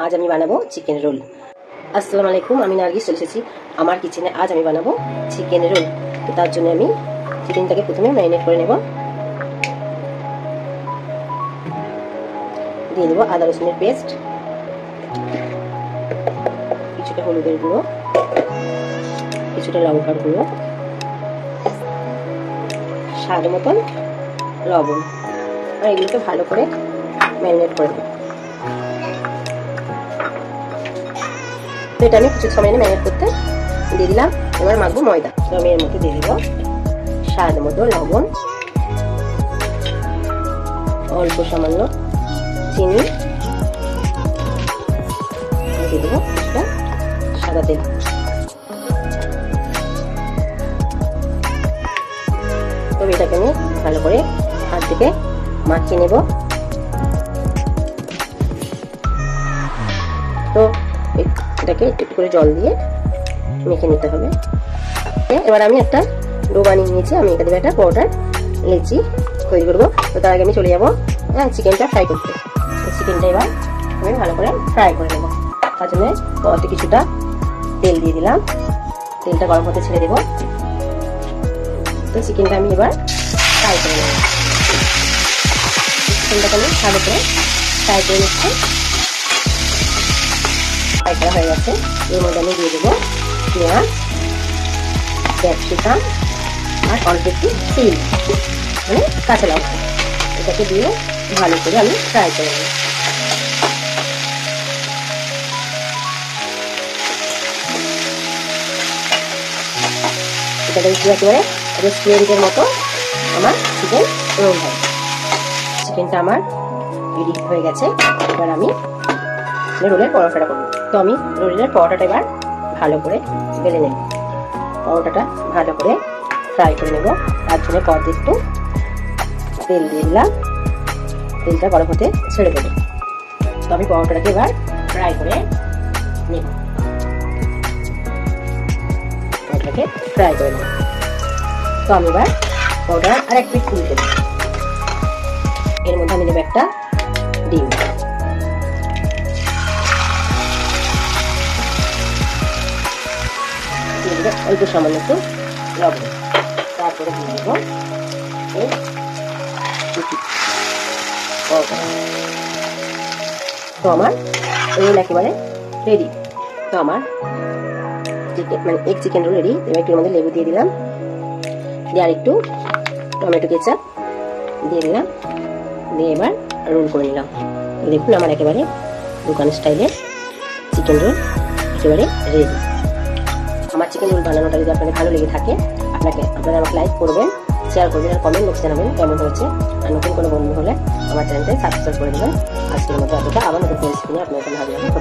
আজ আমি বানাবো চিকেন রোল। আসসালামু আলাইকুম, আমি নার্গিস চলে এসেছি আমার কিচেনে। আজ আমি বানাবো চিকেন রোল। তো তার জন্য আমি চিকেনটাকে প্রথমে ম্যারিনেট করে নেব। দিয়ে দেবো আদা রসুনের পেস্ট, কিছুটা হলুদের গুঁড়ো, কিছুটা লঙ্কার গুঁড়ো, স্বাদ মতন লবণ, আর এগুলোকে ভালো করে ম্যারিনেট করে দেবো। তো এটা আমি কিছু সময় ম্যারিনেট করতে দিয়ে দিলাম। এবার মাখবো ময়দা। তো আমি এর মধ্যে দিয়ে দেবো স্বাদ মতো লবণ, অল্প সামান্য চিনি, দিয়ে দেবো কিছুটা সাদা তেল। তো এটাকে আমি ভালো করে হাত থেকে মাখিয়ে নেব। তো এটাকে একটু করে জল দিয়ে মেখে নিতে হবে। এবার আমি একটা ডো বানিয়ে নিয়েছি। আমি এখানে একটা পরোটার লেচি তৈরি করবো। তো তার আগে আমি চলে যাবো চিকেনটা ফ্রাই করতে। চিকেনটা এবার আমি ভালো করে ফ্রাই করে নেবো। তার জন্য কড়াইতে কিছুটা তেল দিয়ে দিলাম। তেলটা গরম হতে ছেড়ে দেবো। তো চিকেনটা আমি এবার ফ্রাই করে নেব। চিকেনটাকে আমি ভালো করে ফ্রাই করে নিচ্ছি। ফ্রাই করা হয়ে গেছে। এর মধ্যে আমি দিয়ে দেবো পেঁয়াজ, ক্যাপসিকাম আর অল্প একটু তিল, মানে কাঁচা লঙ্কা। এটাকে দিয়ে ভালো করে আমি ফ্রাই করে নেব। এটা দেখি একেবারে রেস্টুরেন্টের মতো আমার চিকেন রোল হয়। চিকেনটা আমার রেডি হয়ে গেছে। এবার আমি রোলের পরোটাটা করবো। তো আমি রোলের পরোটাটা এবার ভালো করে বেলে নেব। পরোটাটা ভালো করে ফ্রাই করে নেব। তার জন্য কড়াইতে একটু তেল দিয়ে দিলাম। তেলটা গরম হতে ছেড়ে দেবো। তো আমি পরোটাটাকে এবার ফ্রাই করে নেব। পরোটাটাকে ফ্রাই করে নেব। তো আমি এবার পরোটা আর এক পিঠ উল্টে দেব। এর মধ্যে আমি নেব একটা ডিম। অল্প সামান্য একটু লবণ। তারপরে দিয়ে দেবো তো আমার রোল একেবারে রেডি। তো আমার এগ চিকেন রোল রেডি। এবার একটু মধ্যে লেবু দিয়ে দিলাম, দিয়ে আর একটু টমেটো কেচাপ দিয়ে দিলাম, দিয়ে এবার রোল করে নিলাম। দেখুন আমার একেবারে দোকান স্টাইলের চিকেন রোল একেবারে রেডি। আমার চিকেন রোল বানানোটা যদি আপনাদের ভালো লেগে থাকে আপনারা আমাকে লাইক করবেন, শেয়ার করবেন আর কমেন্ট বক্সে জানাবেন কেমন হয়েছে। আর নতুন কোনো বন্ধু হলে আমার চ্যানেলটাকে সাবস্ক্রাইব করে দেবেন। আজকের মতো এতটা, আবার নতুন রেসিপি নিয়ে আপনাদের সামনে হাজির হবো।